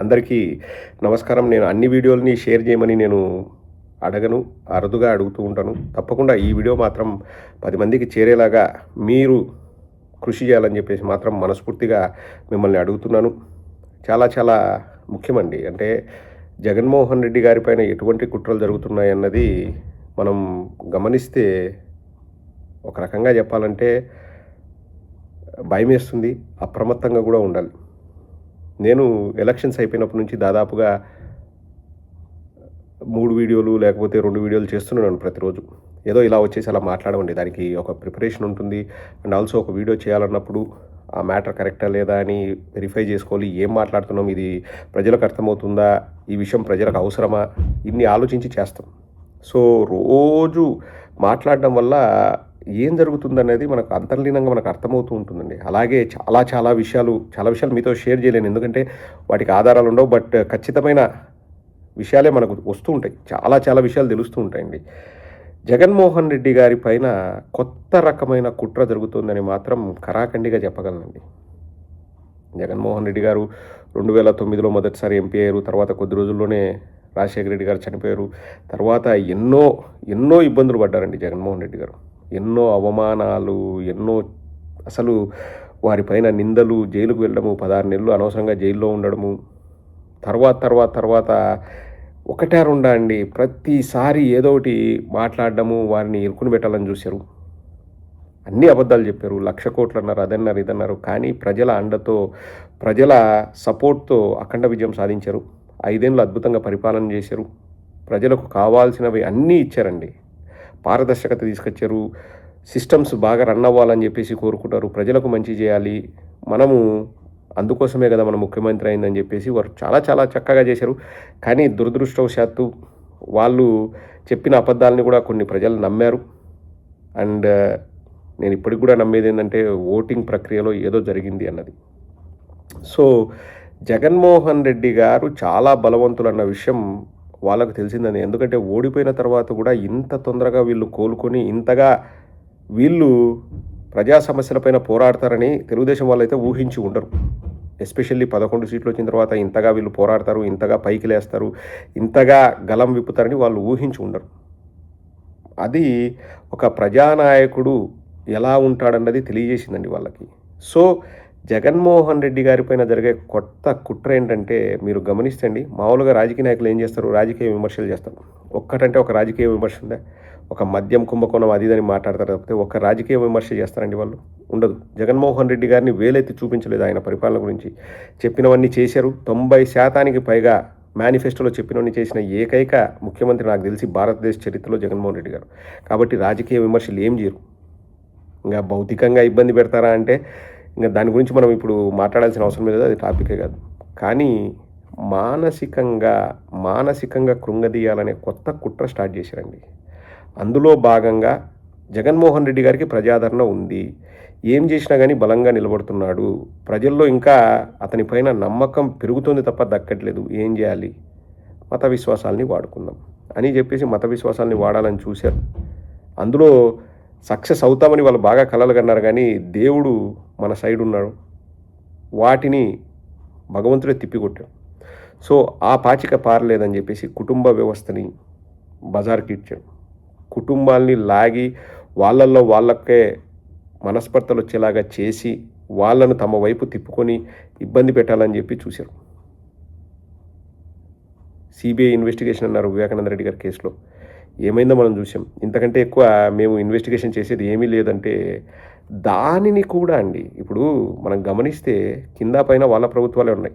అందరికీ నమస్కారం. నేను అన్ని వీడియోలని షేర్ చేయమని నేను అడగను. అరుదుగా అడుగుతూ ఉంటాను. తప్పకుండా ఈ వీడియో మాత్రం 10 మందికి చేరేలాగా మీరు కృషి చేయాలని చెప్పేసి మాత్రం మనస్ఫూర్తిగా మిమ్మల్ని అడుగుతున్నాను. చాలా చాలా ముఖ్యమండి. అంటే జగన్మోహన్ రెడ్డి గారి పైన ఎటువంటి కుట్రలు జరుగుతున్నాయన్నది మనం గమనిస్తే ఒక రకంగా చెప్పాలంటే భయమేస్తుంది. అప్రమత్తంగా కూడా ఉండాలి. నేను ఎలక్షన్స్ అయిపోయినప్పటి నుంచి దాదాపుగా 3 వీడియోలు లేకపోతే 2 వీడియోలు చేస్తున్నాను ప్రతిరోజు. ఏదో ఇలా వచ్చేసి అలా మాట్లాడమండి. దానికి ఒక ప్రిపరేషన్ ఉంటుంది. అండ్ ఆల్సో ఒక వీడియో చేయాలన్నప్పుడు ఆ మ్యాటర్ కరెక్టా లేదా అని వెరిఫై చేసుకోవాలి. ఏం మాట్లాడుతున్నాం, ఇది ప్రజలకు అర్థమవుతుందా, ఈ విషయం ప్రజలకు అవసరమా, ఇన్ని ఆలోచించి చేస్తాం. సో రోజు మాట్లాడడం వల్ల ఏం జరుగుతుందనేది మనకు అంతర్లీనంగా మనకు అర్థమవుతూ ఉంటుందండి. అలాగే చాలా విషయాలు మీతో షేర్ చేయలేను, ఎందుకంటే వాటికి ఆధారాలు ఉండవు. బట్ ఖచ్చితమైన విషయాలే మనకు వస్తూ ఉంటాయి. చాలా విషయాలు తెలుస్తూ ఉంటాయండి. జగన్మోహన్ రెడ్డి గారి పైన కొత్త రకమైన కుట్ర జరుగుతుందని మాత్రం కరాఖండిగా చెప్పగలనండి. జగన్మోహన్ రెడ్డి గారు 2009లో మొదటిసారి ఎంపీ అయ్యారు. తర్వాత కొద్ది రోజుల్లోనే రాజశేఖర రెడ్డి గారు చనిపోయారు. తర్వాత ఎన్నో ఇబ్బందులు పడ్డారండి జగన్మోహన్ రెడ్డి గారు. ఎన్నో అవమానాలు, అసలు వారిపైన నిందలు, జైలుకు వెళ్ళడము, 16 నెలలు అనవసరంగా జైల్లో ఉండడము. తర్వాత ఒకటే రెండా అండి, ప్రతిసారి ఏదో ఒకటి మాట్లాడడము, వారిని ఇరుకుని పెట్టాలని చూశారు. అన్ని అబద్ధాలు చెప్పారు. 1,00,000 కోట్లు అన్నారు, అదన్నారు ఇదన్నారు. కానీ ప్రజల అండతో, ప్రజల సపోర్ట్తో అఖండ విజయం సాధించారు. 5 ఏళ్ళు అద్భుతంగా పరిపాలన చేశారు. ప్రజలకు కావాల్సినవి అన్నీ ఇచ్చారండి. పారదర్శకత తీసుకొచ్చారు. సిస్టమ్స్ బాగా రన్ అవ్వాలని చెప్పేసి కోరుకుంటారు. ప్రజలకు మంచి చేయాలి, మనము అందుకోసమే కదా మన ముఖ్యమంత్రి అయిందని చెప్పేసి వారు చాలా చక్కగా చేశారు. కానీ దురదృష్టవశాత్తు వాళ్ళు చెప్పిన అబద్ధాలని కూడా కొన్ని ప్రజలు నమ్మారు. అండ్ నేను ఇప్పటికి కూడా నమ్మేది ఏంటంటే ఓటింగ్ ప్రక్రియలో ఏదో జరిగింది అన్నది. సో జగన్మోహన్ రెడ్డి గారు చాలా బలవంతులు అన్న విషయం వాళ్ళకు తెలిసిందని. ఎందుకంటే ఓడిపోయిన తర్వాత కూడా ఇంత తొందరగా వీళ్ళు కోలుకొని ఇంతగా వీళ్ళు ప్రజా సమస్యలపైన పోరాడతారని తెలుగుదేశం వాళ్ళైతే ఊహించి ఉండరు. ఎస్పెషల్లీ 11 సీట్లు వచ్చిన తర్వాత ఇంతగా వీళ్ళు పోరాడతారు, ఇంతగా పైకి లేస్తారు, ఇంతగా గలం విప్పుతారని వాళ్ళు ఊహించి ఉండరు. అది ఒక ప్రజానాయకుడు ఎలా ఉంటాడన్నది తెలియజేసిందండి వాళ్ళకి. సో జగన్మోహన్ రెడ్డి గారిపైన జరిగే కొత్త కుట్ర ఏంటంటే, మీరు గమనిస్తండి, మామూలుగా రాజకీయ నాయకులు ఏం చేస్తారు, రాజకీయ విమర్శలు చేస్తారు. ఒక్కటంటే ఒక రాజకీయ విమర్శ ఉందా, ఒక మద్యం కుంభకోణం అది ఇదని మాట్లాడతారు తప్పితే ఒక్క రాజకీయ విమర్శ చేస్తారండి వాళ్ళు? ఉండదు. జగన్మోహన్ రెడ్డి గారిని వేలెత్తి చూపించలేదు. ఆయన పరిపాలన గురించి చెప్పినవన్నీ చేశారు. 90% పైగా మేనిఫెస్టోలో చెప్పినవన్నీ చేసిన ఏకైక ముఖ్యమంత్రి నాకు తెలిసి భారతదేశ చరిత్రలో జగన్మోహన్ రెడ్డి గారు. కాబట్టి రాజకీయ విమర్శలు ఏం చేయరు. ఇంకా భౌతికంగా ఇబ్బంది పెడతారా అంటే ఇంకా దాని గురించి మనం ఇప్పుడు మాట్లాడాల్సిన అవసరం లేదు, అది టాపికే కాదు. కానీ మానసికంగా కృంగదీయాలనే కొత్త కుట్ర స్టార్ట్ చేశారండి. అందులో భాగంగా జగన్మోహన్ రెడ్డి గారికి ప్రజాదరణ ఉంది, ఏం చేసినా కానీ బలంగా నిలబడుతున్నాడు, ప్రజల్లో ఇంకా అతని పైన నమ్మకం పెరుగుతుంది తప్ప దక్కట్లేదు, ఏం చేయాలి, మత విశ్వాసాలని వాడుకుందాం అని చెప్పేసి మత విశ్వాసాలని వాడాలని చూశారు. అందులో సక్సెస్ అవుతామని వాళ్ళు బాగా కలలు కన్నారు. కానీ దేవుడు మన సైడ్ ఉన్నాడు, వాటిని భగవంతుడే తిప్పికొట్టాడు. సో ఆ పాచిక పారలేదని చెప్పేసి కుటుంబ వ్యవస్థని బజార్కి ఇచ్చాడు. కుటుంబాల్ని లాగి వాళ్ళల్లో వాళ్ళకే మనస్పర్ధలు వచ్చేలాగా చేసి వాళ్ళను తమ వైపు తిప్పుకొని ఇబ్బంది పెట్టాలని చెప్పి చూశారు. సిబిఐ ఇన్వెస్టిగేషన్ అన్నారు వివేకానంద రెడ్డి గారి కేసులో. ఏమైందో మనం చూసాం. ఇంతకంటే ఎక్కువ మేము ఇన్వెస్టిగేషన్ చేసేది ఏమీ లేదంటే దానిని కూడా అండి, ఇప్పుడు మనం గమనిస్తే కింద పైన వాళ్ళ ప్రభుత్వాలే ఉన్నాయి.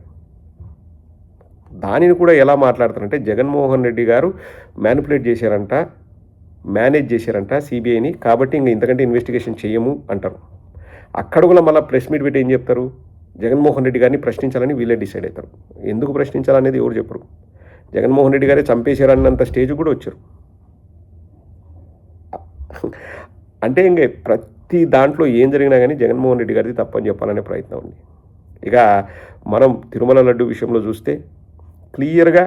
దానిని కూడా ఎలా మాట్లాడతారంటే జగన్మోహన్ రెడ్డి గారు మేనేజ్ చేశారంట సిబిఐని, కాబట్టి ఇంతకంటే ఇన్వెస్టిగేషన్ చేయము అంటారు. అక్కడ కూడా మళ్ళీ ప్రెస్ మీట్ పెట్టి ఏం చెప్తారు, జగన్మోహన్ రెడ్డి గారిని ప్రశ్నించాలని వీళ్ళే డిసైడ్ అవుతారు. ఎందుకు ప్రశ్నించాలనేది ఎవరు చెప్పరు. జగన్మోహన్ రెడ్డి గారే చంపేశారన్నంత స్టేజ్ కూడా వచ్చారు. అంటే ఇంక ప్రతి దాంట్లో ఏం జరిగినా కానీ జగన్మోహన్ రెడ్డి గారిది తప్పని చెప్పాలనే ప్రయత్నం ఉంది. ఇక మనం తిరుమల లడ్డు విషయంలో చూస్తే క్లియర్గా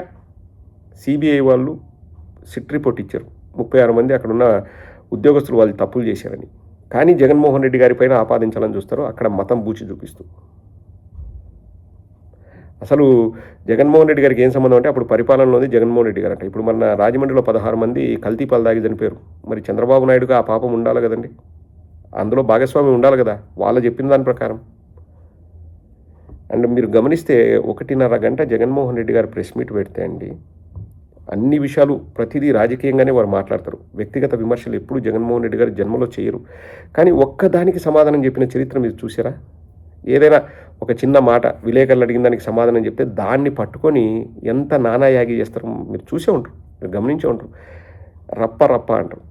సిబిఐ వాళ్ళు సిట్ రిపోర్ట్ ఇచ్చారు. 36 మంది అక్కడున్న ఉద్యోగస్తులు వాళ్ళు తప్పులు చేశారని. కానీ జగన్మోహన్ రెడ్డి గారి పైన ఆపాదించాలని చూస్తారు, అక్కడ మతం బూచి చూపిస్తూ. అసలు జగన్మోహన్ రెడ్డి గారికి ఏం సంబంధం అంటే అప్పుడు పరిపాలనలోది జగన్మోహన్ రెడ్డి గారు అంట. ఇప్పుడు మన రాజమండ్రిలో 16 మంది కల్తీ పాలు తాగి చనిపోయారు. మరి చంద్రబాబు నాయుడుగా ఆ పాపం ఉండాలి కదండి, అందులో భాగస్వామి ఉండాలి కదా వాళ్ళు చెప్పిన దాని ప్రకారం. అండ్ మీరు గమనిస్తే 1.5 గంట జగన్మోహన్ రెడ్డి గారు ప్రెస్ మీట్ పెడితే అండి, అన్ని విషయాలు ప్రతిదీ రాజకీయంగానే వారు మాట్లాడతారు. వ్యక్తిగత విమర్శలు ఎప్పుడు జగన్మోహన్ రెడ్డి గారు జన్మలో చేయరు. కానీ ఒక్కదానికి సమాధానం చెప్పిన చరిత్ర మీరు చూసారా? ఏదైనా ఒక చిన్న మాట విలేకరులు అడిగిన దానికి సమాధానం చెప్తే దాన్ని పట్టుకొని ఎంత నానాయాగి చేస్తారో మీరు చూసే ఉంటారు, మీరు గమనించే ఉంటారు. రప్ప రప్ప అంటారు.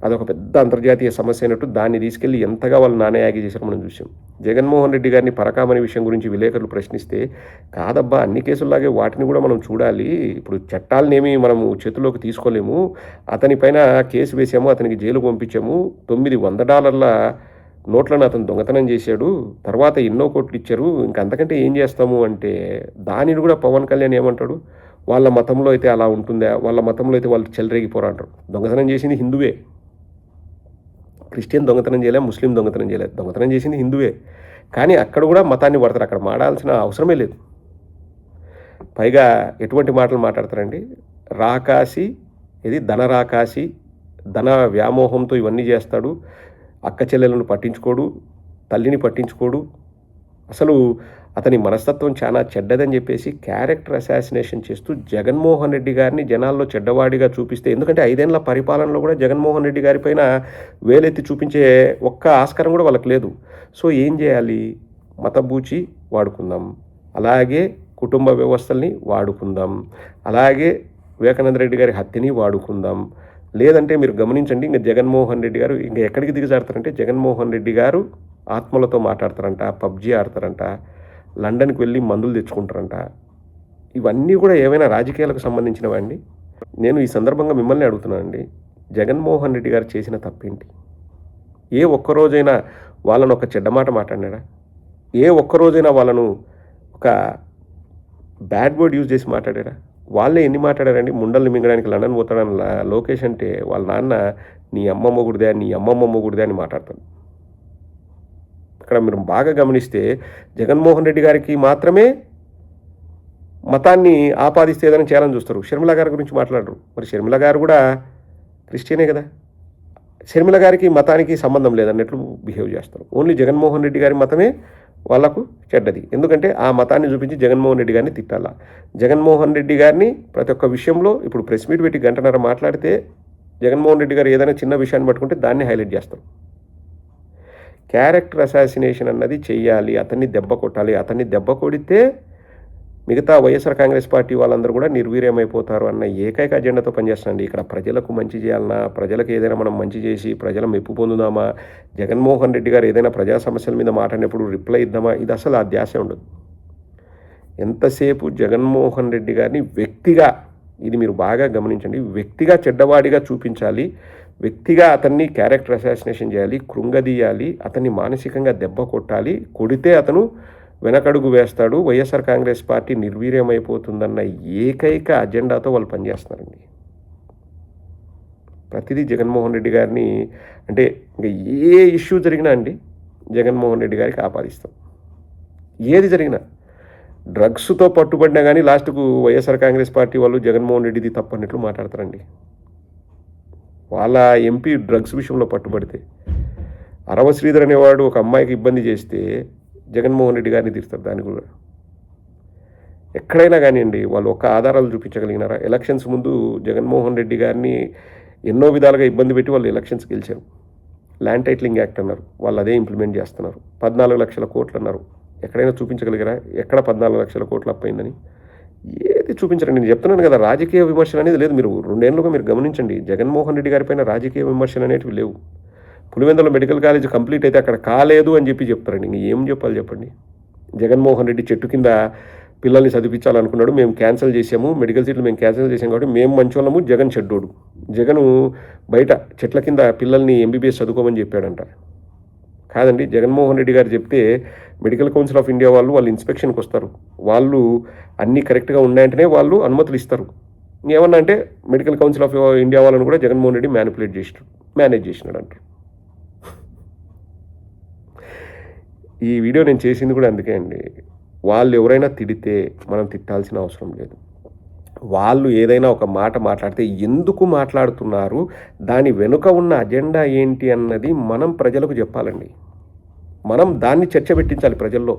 అదొక పెద్ద అంతర్జాతీయ సమస్య అయినట్టు దాన్ని తీసుకెళ్ళి ఎంతగా వాళ్ళు నానాయాగి చేశారో మనం చూసాం. జగన్మోహన్ రెడ్డి గారిని పరకామని విషయం గురించి విలేకరులు ప్రశ్నిస్తే, కాదబ్బా అన్ని కేసుల్లాగే వాటిని కూడా మనం చూడాలి, ఇప్పుడు చట్టాలనేమి మనము చేతుల్లోకి తీసుకోలేము, అతనిపైన కేసు వేసాము, అతనికి జైలుకు పంపించాము, $900 నోట్లను అతను దొంగతనం చేశాడు, తర్వాత ఎన్నో కోట్లు ఇచ్చారు, ఇంకంతకంటే ఏం చేస్తాము అంటే దానిని కూడా పవన్ కళ్యాణ్ ఏమంటాడు, వాళ్ళ మతంలో అయితే అలా ఉంటుందా, వాళ్ళ మతంలో అయితే వాళ్ళు చెలరేగిపోరా అంటారు. దొంగతనం చేసింది హిందువే, క్రిస్టియన్ దొంగతనం చేయలే, ముస్లిం దొంగతనం చేయలేదు, దొంగతనం చేసింది హిందువే. కానీ అక్కడ కూడా మతాన్ని పడతారు, అక్కడ మాడాల్సిన అవసరమే లేదు. పైగా ఎటువంటి మాటలు మాట్లాడతారండి, రాకాసి ఇది ధనరాకాసి, ధన వ్యామోహంతో ఇవన్నీ చేస్తాడు, అక్క చెల్లెలను పట్టించుకోడు, తల్లిని పట్టించుకోడు, అసలు అతని మనస్తత్వం చాలా చెడ్డదని చెప్పేసి క్యారెక్టర్ అసాసినేషన్ చేస్తూ జగన్మోహన్ రెడ్డి గారిని జనాల్లో చెడ్డవాడిగా చూపిస్తే, ఎందుకంటే 5 ఏళ్ల పరిపాలనలో కూడా జగన్మోహన్ రెడ్డి గారి పైన వేలెత్తి చూపించే ఒక్క ఆస్కారం కూడా వాళ్ళకి లేదు. సో ఏం చేయాలి, మతబూచి వాడుకుందాం, అలాగే కుటుంబ వ్యవస్థల్ని వాడుకుందాం, అలాగే వివేకానంద రెడ్డి గారి హత్యని వాడుకుందాం. లేదంటే మీరు గమనించండి, ఇంకా జగన్మోహన్ రెడ్డి గారు ఇంకా ఎక్కడికి దిగజారుతారంటే, జగన్మోహన్ రెడ్డి గారు ఆత్మలతో మాట్లాడతారంట, పబ్జీ ఆడతారంట, లండన్కి వెళ్ళి మందులు తెచ్చుకుంటారంట. ఇవన్నీ కూడా ఏమైనా రాజకీయాలకు సంబంధించినవండి? నేను ఈ సందర్భంగా మిమ్మల్ని అడుగుతున్నానండి, జగన్మోహన్ రెడ్డి గారు చేసిన తప్పేంటి? ఏ ఒక్కరోజైనా వాళ్ళను ఒక చెడ్డ మాట మాట్లాడినాడా? ఏ ఒక్కరోజైనా వాళ్ళను ఒక బ్యాడ్ వర్డ్ యూజ్ చేసి మాట్లాడారా? వాళ్ళే ఎన్ని మాట్లాడారండి, ముండల్ని మింగడానికి లండన్ పోతాడని లోకేష్ అంటే వాళ్ళ నాన్న నీ అమ్మమ్మ గుడిదే, నీ అమ్మమ్మ గుడిదే అని మాట్లాడతాడు. ఇక్కడ మీరు బాగా గమనిస్తే జగన్మోహన్ రెడ్డి గారికి మాత్రమే మతాన్ని ఆపాదిస్తే ఏదైనా చేయాలని చూస్తారు, షర్మిల గారి గురించి మాట్లాడరు. మరి షర్మిల గారు కూడా క్రిస్టియనే కదా, షర్మిల గారికి మతానికి సంబంధం లేదన్నట్లు బిహేవ్ చేస్తారు. ఓన్లీ జగన్మోహన్ రెడ్డి గారి మతమే వాళ్ళకు చెడ్డది, ఎందుకంటే ఆ మతాన్ని చూపించి జగన్మోహన్ రెడ్డి గారిని తిట్టాలా. జగన్మోహన్ రెడ్డి గారిని ప్రతి ఒక్క విషయంలో ఇప్పుడు ప్రెస్ మీట్ పెట్టి గంటన్నర మాట్లాడితే జగన్మోహన్ రెడ్డి గారు ఏదైనా చిన్న విషయాన్ని పట్టుకుంటే దాన్ని హైలైట్ చేస్తారు. క్యారెక్టర్ అసాసినేషన్ అన్నది చెయ్యాలి, అతన్ని దెబ్బ కొట్టాలి. అతన్ని దెబ్బ కొడితే మిగతా వైఎస్ఆర్ కాంగ్రెస్ పార్టీ వాళ్ళందరూ కూడా నిర్వీర్యమైపోతారు అన్న ఏకైక అజెండాతో పనిచేస్తున్నాండి. ఇక్కడ ప్రజలకు మంచి చేయాలన్నా, ప్రజలకు ఏదైనా మనం మంచి చేసి ప్రజల మెప్పు పొందుదామా, జగన్మోహన్ రెడ్డి గారు ఏదైనా ప్రజా సమస్యల మీద మాట్లాడినప్పుడు రిప్లై ఇద్దామా, ఇది అసలు ఆ ధ్యాస ఉండదు. ఎంతసేపు జగన్మోహన్ రెడ్డి గారిని వ్యక్తిగా, ఇది మీరు బాగా గమనించండి, వ్యక్తిగా చెడ్డవాడిగా చూపించాలి, వ్యక్తిగా అతన్ని క్యారెక్టర్ అసాసినేషన్ చేయాలి, కృంగదీయాలి, అతన్ని మానసికంగా దెబ్బ కొట్టాలి. కొడితే అతను వెనకడుగు వేస్తాడు, వైఎస్ఆర్ కాంగ్రెస్ పార్టీ నిర్వీర్యమైపోతుందన్న ఏకైక అజెండాతో వాళ్ళు పనిచేస్తున్నారండి. ప్రతిదీ జగన్మోహన్ రెడ్డి గారిని అంటే ఇంకా ఏ ఇష్యూ జరిగినా అండి జగన్మోహన్ రెడ్డి గారికి ఆపాదిస్తాం. ఏది జరిగినా డ్రగ్స్తో పట్టుబడినా కానీ లాస్ట్కు వైఎస్ఆర్ కాంగ్రెస్ పార్టీ వాళ్ళు జగన్మోహన్ రెడ్డిది తప్పన్నట్లు మాట్లాడతారండి. వాళ్ళ ఎంపీ డ్రగ్స్ విషయంలో పట్టుబడితే, అరవ శ్రీధర్ అనేవాడు ఒక అమ్మాయికి ఇబ్బంది చేస్తే జగన్మోహన్ రెడ్డి గారిని తీస్తారు. దాన్ని కూడా ఎక్కడైనా కానివ్వండి వాళ్ళు ఒక్క ఆధారాలు చూపించగలిగినారా? ఎలక్షన్స్ ముందు జగన్మోహన్ రెడ్డి గారిని ఎన్నో విధాలుగా ఇబ్బంది పెట్టి వాళ్ళు ఎలక్షన్స్ గెలిచారు. ల్యాండ్ టైటిలింగ్ యాక్ట్ అన్నారు, వాళ్ళు అదే ఇంప్లిమెంట్ చేస్తున్నారు. 14 లక్షల కోట్లు అన్నారు, ఎక్కడైనా చూపించగలిగారా? ఎక్కడ 14 లక్షల కోట్లు అప్పయిందని? ఏది చూపించరండి. నేను చెప్తున్నాను కదా, రాజకీయ విమర్శలు అనేది లేదు. మీరు 2 ఏళ్ళుగా మీరు గమనించండి, జగన్మోహన్ రెడ్డి గారి పైన రాజకీయ విమర్శలు అనేటివి లేవు. పులివెందుల మెడికల్ కాలేజ్ కంప్లీట్ అయితే అక్కడ కాలేదు అని చెప్తారండి. ఇంక ఏం చెప్పాలి చెప్పండి? జగన్మోహన్ రెడ్డి చెట్టు కింద పిల్లల్ని చదివించాలనుకున్నాడు, మేము క్యాన్సిల్ చేసాము, మెడికల్ సీట్లు మేము క్యాన్సిల్ చేసాం కాబట్టి మేము మంచోళ్ళము, జగన్ చెడ్డోడు. జగను బయట చెట్ల కింద పిల్లల్ని ఎంబీబీఎస్ చదువుకోమని చెప్పాడంట. కాదండి, జగన్మోహన్ రెడ్డి గారు చెప్తే మెడికల్ కౌన్సిల్ ఆఫ్ ఇండియా వాళ్ళు ఇన్స్పెక్షన్కి వస్తారు, వాళ్ళు అన్నీ కరెక్ట్గా ఉన్నాయంటేనే వాళ్ళు అనుమతులు ఇస్తారు. ఏమన్నా అంటే మెడికల్ కౌన్సిల్ ఆఫ్ ఇండియా వాళ్ళని కూడా జగన్మోహన్ రెడ్డి మేనేజ్ చేసినాడు అంటారు. ఈ వీడియో నేను చేసింది కూడా అందుకే అండి. వాళ్ళు ఎవరైనా తిడితే మనం తిట్టాల్సిన అవసరం లేదు. వాళ్ళు ఏదైనా ఒక మాట మాట్లాడితే ఎందుకు మాట్లాడుతున్నారు, దాని వెనుక ఉన్న అజెండా ఏంటి అన్నది మనం ప్రజలకు చెప్పాలండి. మనం దాన్ని చర్చ పెట్టించాలి ప్రజల్లో.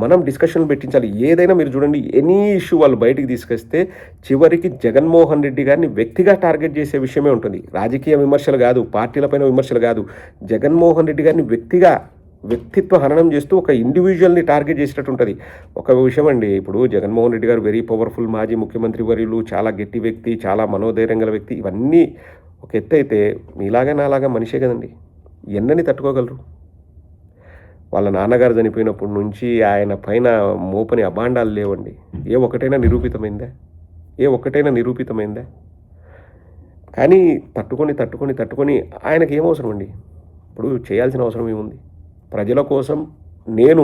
మనం డిస్కషన్లు పెట్టించాలి. ఏదైనా మీరు చూడండి, ఎనీ ఇష్యూ వాళ్ళు బయటికి తీసుకొస్తే చివరికి జగన్మోహన్ రెడ్డి గారిని వ్యక్తిగా టార్గెట్ చేసే విషయమే ఉంటుంది. రాజకీయ విమర్శలు కాదు, పార్టీలపైన విమర్శలు కాదు. జగన్మోహన్ రెడ్డి గారిని వ్యక్తిత్వ హననం చేస్తూ ఒక ఇండివిజువల్ని టార్గెట్ చేసినట్టు ఉంటుంది. ఒక విషయం అండి, ఇప్పుడు జగన్మోహన్ రెడ్డి గారు వెరీ పవర్ఫుల్ మాజీ ముఖ్యమంత్రి వర్యులు, చాలా గట్టి వ్యక్తి, చాలా మనోధైర్యం గల వ్యక్తి. ఇవన్నీ ఒక ఎత్తు అయితే, మీలాగా నాలాగా మనిషే కదండి. ఎన్నని తట్టుకోగలరు? వాళ్ళ నాన్నగారు చనిపోయినప్పటి నుంచి ఆయన పైన మోపని అభాండాలు లేవండి. ఏ ఒక్కటైనా నిరూపితమైందా? కానీ తట్టుకొని ఆయనకి ఏమవసరం అండి? ఇప్పుడు చేయాల్సిన అవసరం ఏముంది? ప్రజల కోసం నేను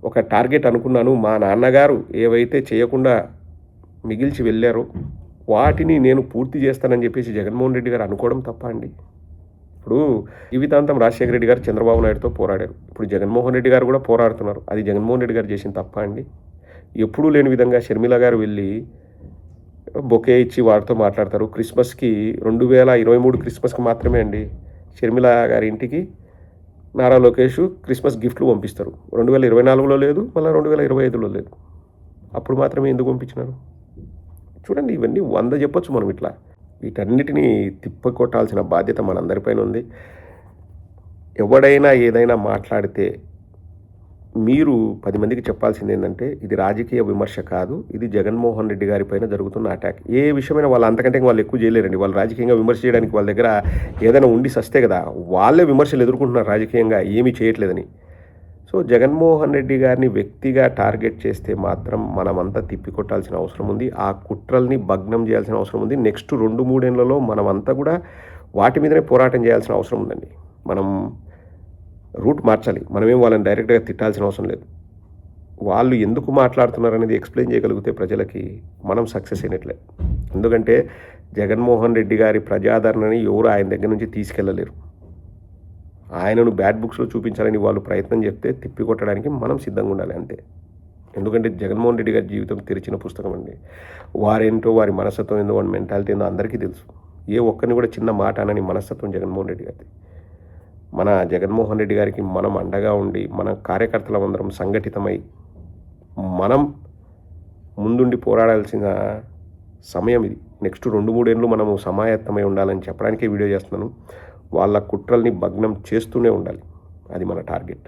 ఒక టార్గెట్ అనుకున్నాను. మా నాన్నగారు ఏవైతే చేయకుండా మిగిల్చి వెళ్ళారో వాటిని నేను పూర్తి చేస్తానని చెప్పేసి జగన్మోహన్ రెడ్డి గారు అనుకోవడం తప్ప అండి? ఇప్పుడు జీవితాంతం రాజశేఖర రెడ్డి గారు చంద్రబాబు నాయుడుతో పోరాడారు. ఇప్పుడు జగన్మోహన్ రెడ్డి గారు కూడా పోరాడుతున్నారు. అది జగన్మోహన్ రెడ్డి గారు చేసిన తప్ప అండి? ఎప్పుడూ లేని విధంగా షర్మిల గారు వెళ్ళి బొకే ఇచ్చి వారితో మాట్లాడతారు. క్రిస్మస్కి 2023 క్రిస్మస్కి మాత్రమే అండి షర్మిల గారి ఇంటికి నారా లోకేష్ క్రిస్మస్ గిఫ్ట్లు పంపిస్తారు. 2024లో లేదు, మళ్ళీ 2025లో లేదు. అప్పుడు మాత్రమే ఎందుకు పంపించినారు? చూడండి, ఇవన్నీ 100 చెప్పొచ్చు మనం. ఇట్లా వీటన్నిటినీ తిప్పికొట్టాల్సిన బాధ్యత మనందరిపైన ఉంది. ఎవడైనా ఏదైనా మాట్లాడితే మీరు 10 మందికి చెప్పాల్సింది ఏంటంటే, ఇది రాజకీయ విమర్శ కాదు, ఇది జగన్మోహన్ రెడ్డి గారి పైన జరుగుతున్న అటాక్. ఏ విషయమైనా వాళ్ళు అంతకంటే వాళ్ళు ఎక్కువ చేయలేరండి. వాళ్ళు రాజకీయంగా విమర్శ చేయడానికి వాళ్ళ దగ్గర ఏదైనా ఉండి సస్తే కదా, వాళ్ళే విమర్శలు ఎదుర్కొంటున్నారు రాజకీయంగా ఏమీ చేయట్లేదని. సో జగన్మోహన్ రెడ్డి గారిని వ్యక్తిగా టార్గెట్ చేస్తే మాత్రం మనమంతా తిప్పికొట్టాల్సిన అవసరం ఉంది. ఆ కుట్రల్ని భగ్నం చేయాల్సిన అవసరం ఉంది. నెక్స్ట్ 2-3 ఏళ్లలో మనమంతా కూడా వాటి మీదనే పోరాటం చేయాల్సిన అవసరం ఉందండి. మనం రూట్ మార్చాలి. మనమేం వాళ్ళని డైరెక్ట్గా తిట్టాల్సిన అవసరం లేదు. వాళ్ళు ఎందుకు మాట్లాడుతున్నారు అనేది ఎక్స్ప్లెయిన్ చేయగలిగితే ప్రజలకి మనం సక్సెస్ అయినట్లే. ఎందుకంటే జగన్మోహన్ రెడ్డి గారి ప్రజాదరణని ఎవరు ఆయన దగ్గర నుంచి తీసుకెళ్ళలేరు. ఆయనను బ్యాడ్ బుక్స్లో చూపించాలని వాళ్ళు ప్రయత్నం చేస్తే తిప్పికొట్టడానికి మనం సిద్ధంగా ఉండాలి అంతే. ఎందుకంటే జగన్మోహన్ రెడ్డి గారి జీవితం తెరిచిన పుస్తకం అండి. వారేంటో, వారి మనస్తత్వం ఏందో, వారి మెంటాలిటీ ఏందో అందరికీ తెలుసు. ఏ ఒక్కరిని కూడా చిన్న మాట అనని మనస్తత్వం జగన్మోహన్ రెడ్డి గారిది. మన జగన్మోహన్ రెడ్డి గారికి మనం అండగా ఉండి, మన కార్యకర్తలందరం సంఘటితమై మనం ముందుండి పోరాడాల్సిన సమయం ఇది. నెక్స్ట్ 2-3 ఏళ్ళు మనము సమాయత్తమై ఉండాలని చెప్పడానికే వీడియో చేస్తున్నాను. వాళ్ళ కుట్రల్ని భగ్నం చేస్తూనే ఉండాలి. అది మన టార్గెట్.